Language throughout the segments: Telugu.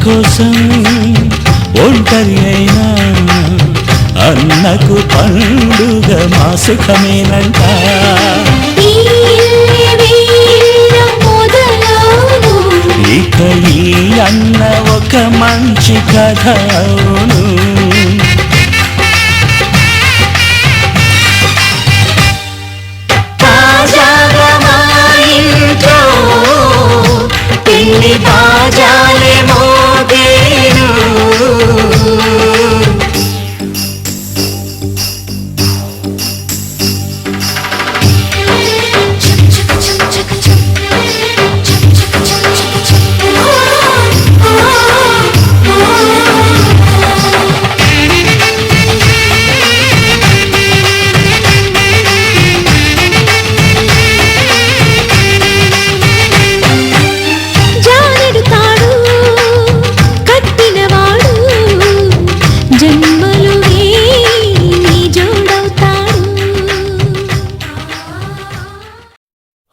కోసం ఒంటరి అయినా అన్నకు పండుగ మా సుఖమేనంట. ఇక ఈ అన్న ఒక మంచి కథ అవును. పెళ్లి బాజాలే మోగేను.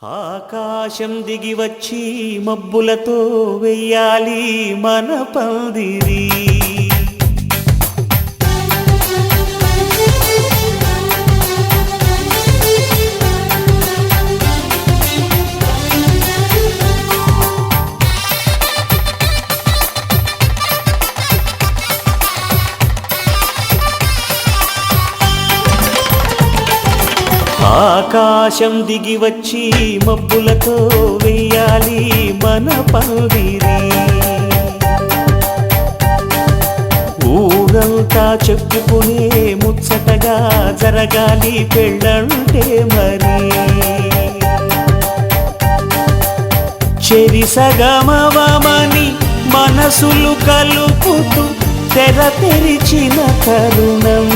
ఆకాశం దిగి వచ్చి మబ్బులతో వెయ్యాలి మన పందిరి. ఆకాశం దిగి వచ్చి మబ్బులతో వెయ్యాలి మన పందిరి. ఊరంతా చెప్పుకునే ముచ్చటగా జరగాలి పెళ్ళంటే మరి. చెరిసగమవమని మనసులు కలుపుతూ తెర తెరిచిన తరుణం.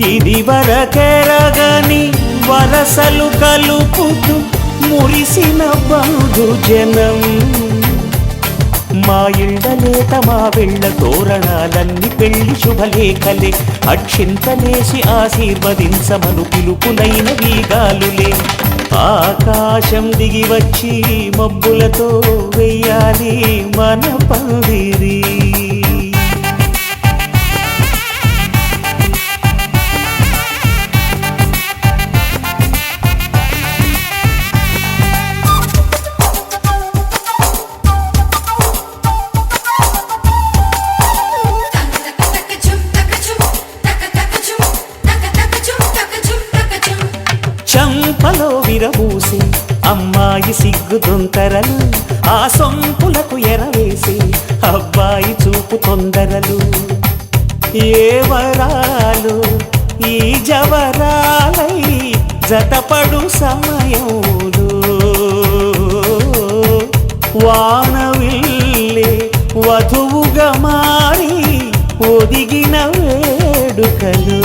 ఇది వరకెరగని వరసలు కలుపుతూ మురిసిన బంధుజనం. మా ఇళ్ళలేత మా వెళ్ళ తోరణాలన్నీ పెళ్లి శుభలేఖలే. అక్షింతలేసి ఆశీర్వదించమను పిలుపులైన వీగాలులే. ఆకాశం దిగి వచ్చి మబ్బులతో వెయ్యాలి మన పందిరి. చంపలో విరబూసి అమ్మాయి సిగ్గు దొంతరలు. ఆ సొంపులకు ఎరవేసి అబ్బాయి చూపు తొందరలు. ఏ వరాలు ఈ జవరాలై జతపడు సమయంలో. వానవిల్లే వధువుగా మారి ఒదిగిన వేడుకలు.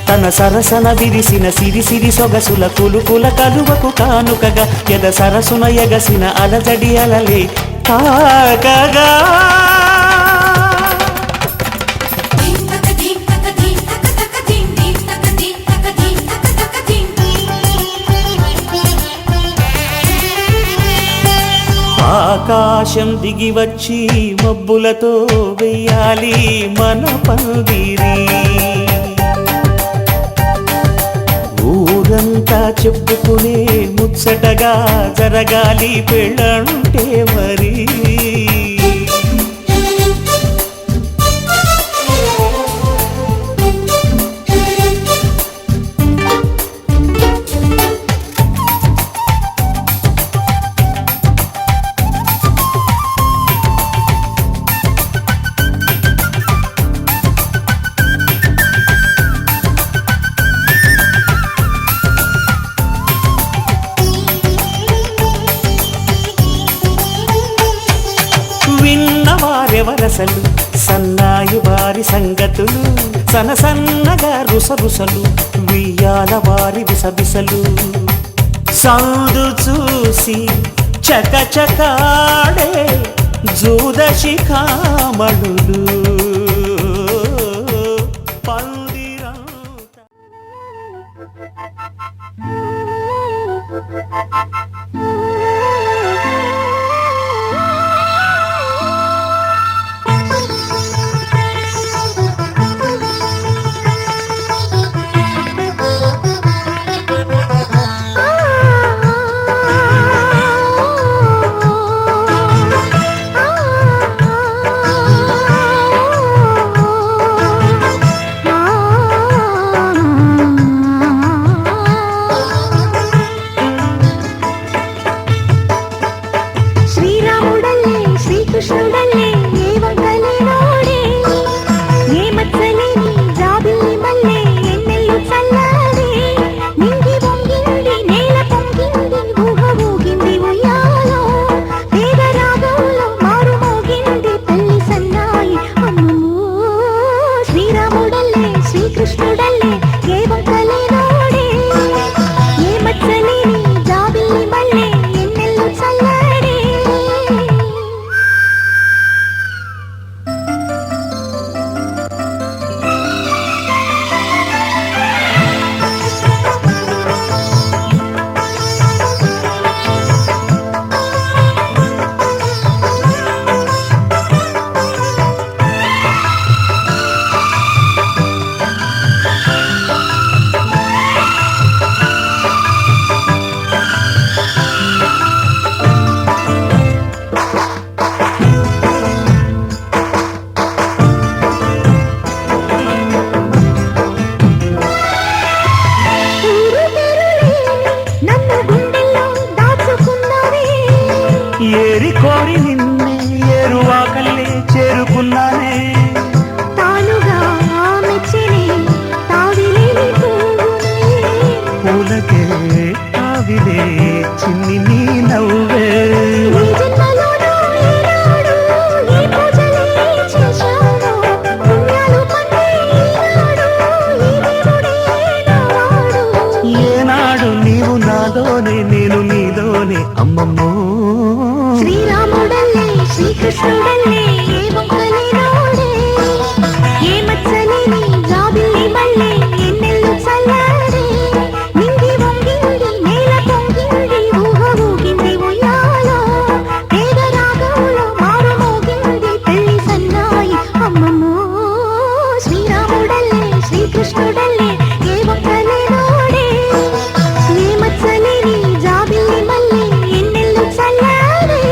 తన సరసన విరిసిన సిరిసిరి సొగసుల కులుకుల కలువకు కానుకగా ఎద సరసున ఎగసిన అలజడి అలలే తాకగా. ఆకాశం దిగి వచ్చి మబ్బులతో వెయ్యాలి మన పందిరి. ఊరంతా చెప్పుకునే ముచ్చటగా జరగాలి పెళ్ళంటే మరి. విన్నవారెవరసలు సన్నాయి వారి సంగతులు. సనసన్నగా రుసరుసలు వియ్యాల వారి విసబిసలు. సౌదు చూసి చకచకాడే జూదశిఖామణులు. పందిరంతా శ్రీకృష్ణుడల్లే ఏ వంకలే నోడే ఏ మచ్చలేని జాబిల్లి మల్లె ఎన్నెల్లు చల్లారే నింగి వంగింది నేల పొంగింది ఊహ ఊగింది ఉయ్యాలో పేద రాగంలో మారు మోగింది పెళ్లి సన్నాయి అమ్మమ్మో శ్రీరాముడల్లే శ్రీకృష్ణుడల్లే ఏ వంకలే నోడే ఏ మచ్చలేని జాబిల్లి మల్లె ఎన్నెల్లు చల్లారే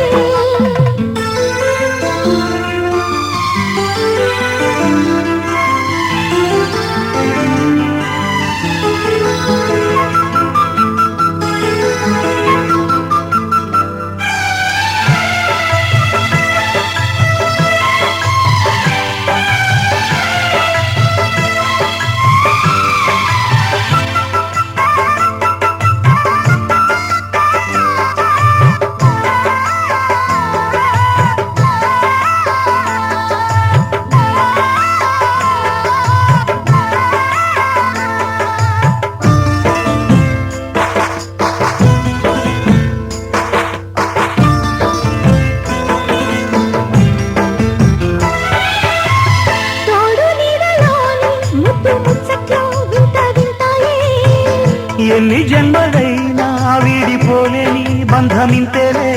ఎన్ని జన్మలైనా వీడిపోలేని బంధమింతేలే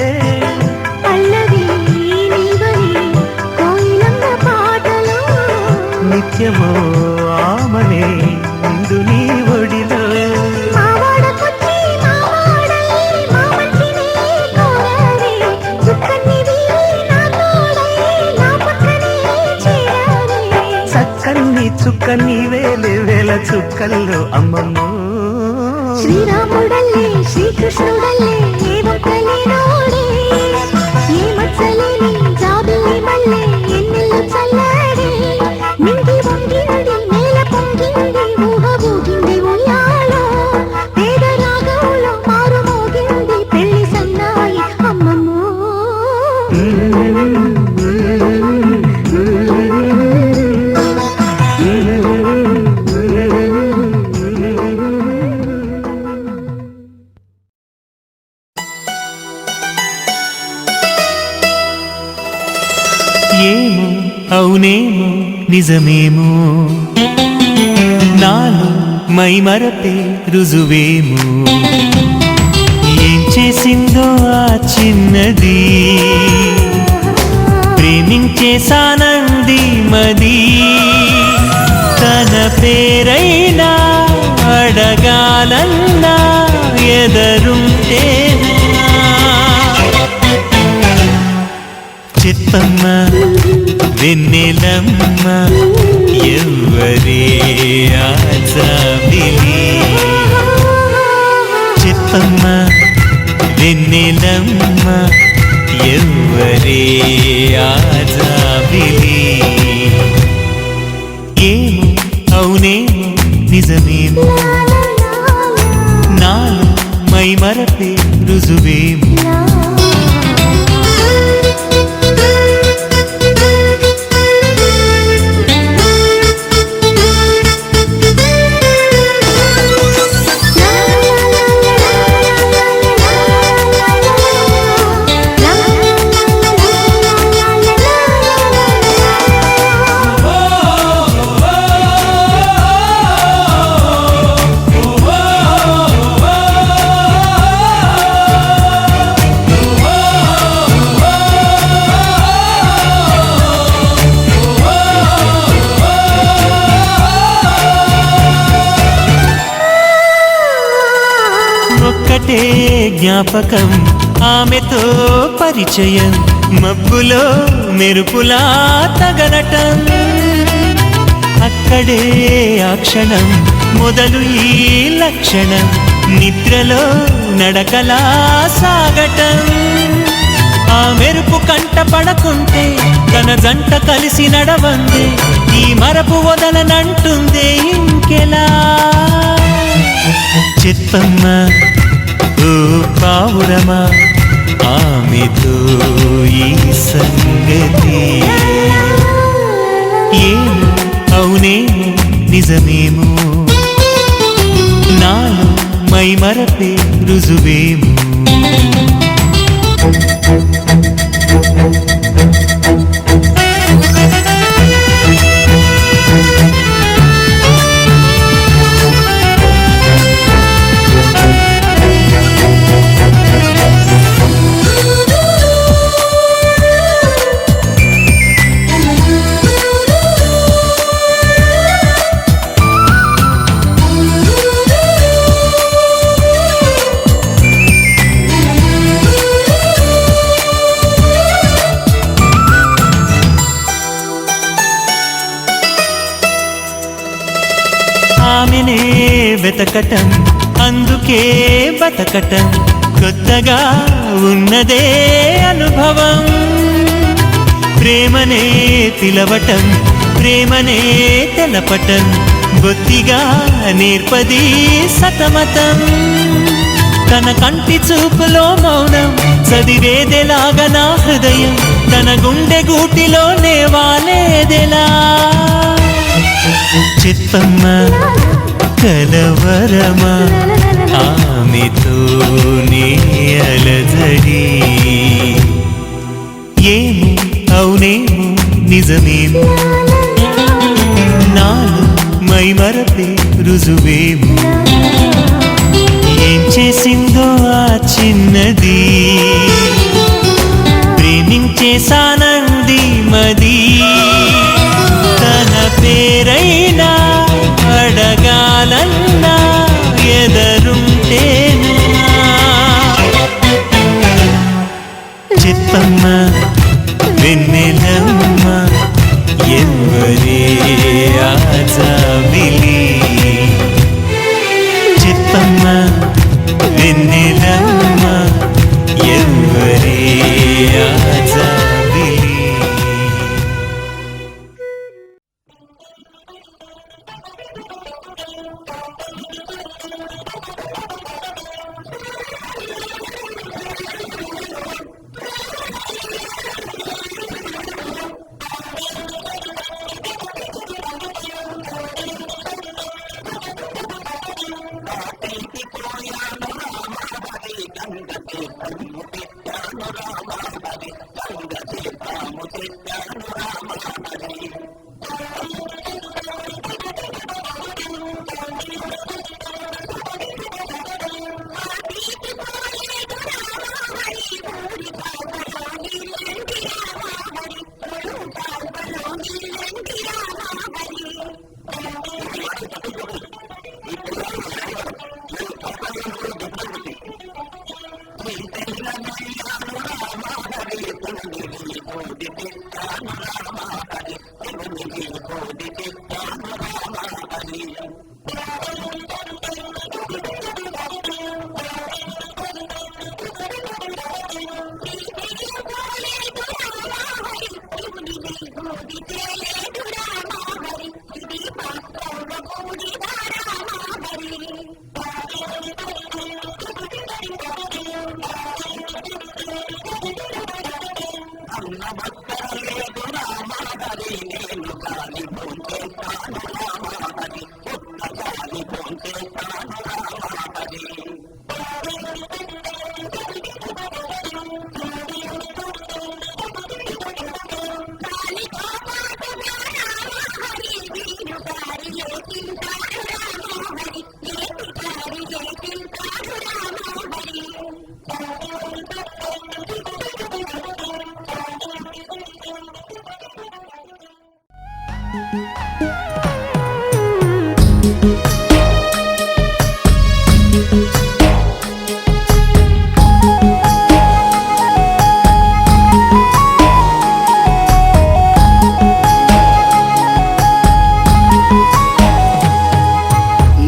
పల్లవి నీవని కోయిలమ్మ పాటలో నిత్యమో ఆమనే నిండు నీ ఒడిలో మావాడకొచ్చి మావాడై మా మంచినే కోరారే చుక్కనివి నా తోడై నా పక్కనే చేరారే చక్కని చుక్కని వేలే వేల చుక్కల్లో అమ్మమ్మో శ్రీరాముడల్లే శ్రీకృష్ణుడల్లే ఏ వంకలే నోడే ఏ మచ్చలేని జాబిల్లి మల్లె ఎన్నెల్లు చల్లారే నింగి వంగింది నేల పొంగింది ఊహ ఊగింది ఉయ్యాలో పేద రాగంలో మారు మోగింది పెళ్లి సన్నాయి అమ్మమ్మో ఏమో అవునేమో నిజమేమో నాలో మై మరపే రుజువేమో ఏం చేసిందో ఆ చిన్నది ప్రేమించేసానంది మది తన పేరైనా అడగాలన్నా ఎదరుంటేనా చెప్పమ్మ వెన్నెలమ్మ ఎవ్వరే ఆజాబిలి చెప్పమ్మ వెన్నెలమ్మ ఎవ్వరే ఆజాబిలి ఏమో అవునేమో నిజమేమో నాలో మై మరపే రుజువేమో ఒక్కటే జ్ఞాపకం ఆమెతో పరిచయం మబ్బులో మెరుపులా తగలటం అక్కడే ఆ క్షణం మొదలు ఈ లక్షణం నిద్రలో నడకలా సాగటం ఆ మెరుపు కంట పడకుంటే తన జంట కలిసి నడవందే ఈ మరపు వదలనంటుందే ఇంకెలా చెప్పమ్మ ఓ పావురమా ఆమెతో ఈ సంగతి ఏమో అవునేమో నిజమేమో నాలో మై మరపే రుజువేమో వెతకటం అందుకే బతకటం కొత్తగా ఉన్నదే అనుభవం ప్రేమనే పిలవటం ప్రేమనే తెలపటం బొత్తిగా నేర్పది సతమతం తన కంటి చూపులో మౌనం చదివేదెలాగా నా హృదయం తన గుండె గూటిలోనే వాలేదెలా చెప్పమ్మా కలవరమా ఆమెతోనే అలజడి ఏమో అవునేమో నిజమేమో నాలో మైమరపే రుజువేమో ఏం చేసిందో ఆ చిన్నది ప్రేమించేసానంది మది తన పేరైనా అడగాలన్నా ఎదరుంటేనా చెప్పమ్మా వెన్నెలమ్మా ఎవరే ఆజామిలి చెప్పమ్మా వెన్నెలమ్మా ఎవరే ఆజామిలి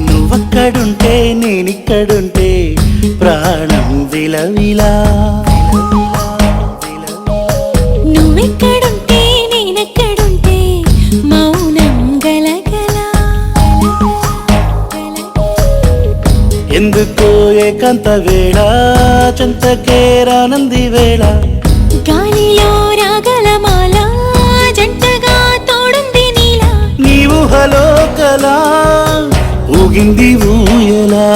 నువ్వక్కడుంటే నేనిక్కడుంటే ప్రాణం విలవిలా నువ్వెక్కడుంటే నేనెక్కడుంటే మౌనం గలగల ఎందుకో ఏకాంత వేళ చెంతకే రానంది వేళ గాలిలో రాగల మాల జంటగా తోడుంది నీలా నీవు హలో కలా ఊగింది ఊయలా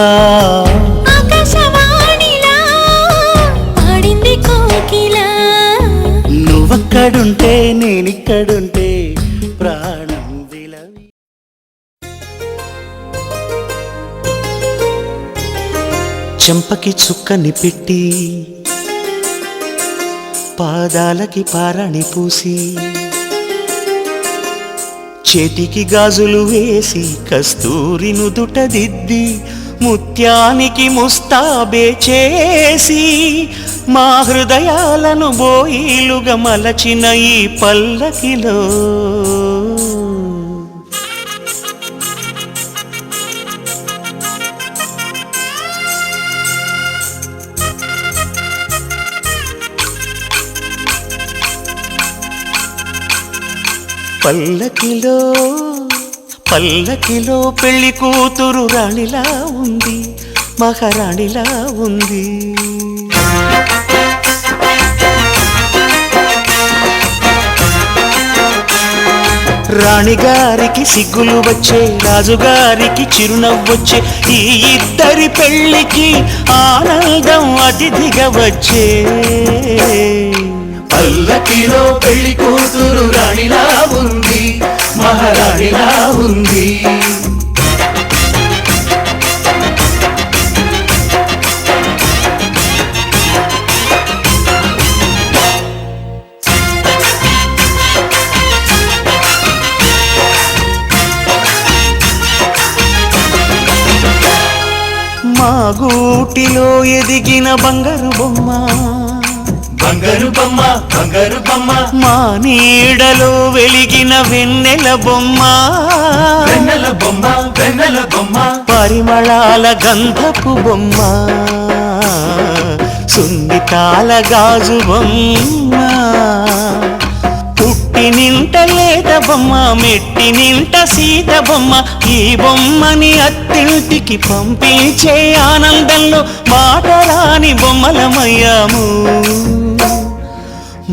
ఆకాశవాణిలా పాడింది కోకిలా నువ్వక్కడుంటే నేనిక్కడుంటే ప్రాణం విలవి చెంపకి చుక్కని పెట్టి పాదాలకి పారాణి పూసి చేతికి గాజులు వేసి కస్తూరి నుదుట దిద్ది ముత్యానికి ముస్తాబే చేసి మా హృదయాలను బోయిలుగా మలచిన ఈ పల్లకిలో పల్లకిలో పల్లకిలో పెళ్లి కూతురు రాణిలా ఉంది, మహారాణిలా ఉంది. రాణిగారికి సిగ్గులు వచ్చే, రాజుగారికి చిరునవ్వొచ్చే, ఈ ఇద్దరి పెళ్లికి ఆనందం అతిథిగా వచ్చే. పల్లకిలో పెళ్లి కూతురు రాణిలా ఉంది, మహారాణిలా ఉంది. మా గూటిలో ఎదిగిన బంగారు బొమ్మ, బంగారు బొమ్మ, బంగారు బొమ్మ, మా నీడలో వెలిగిన వెన్నెల బొమ్మ, వెన్నెల బొమ్మ, వెన్నెల బొమ్మ, పరిమళాల గంధపు బొమ్మ, సున్నితాల గాజు బొమ్మ, పుట్టి నింట లేత బొమ్మ, మెట్టి నింట సీత బొమ్మ. ఈ బొమ్మని అత్తింటికి పంపించే ఆనందంలో మాటరాని బొమ్మలమయ్యాము,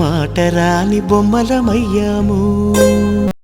మాటరాని బొమ్మలమయ్యాము.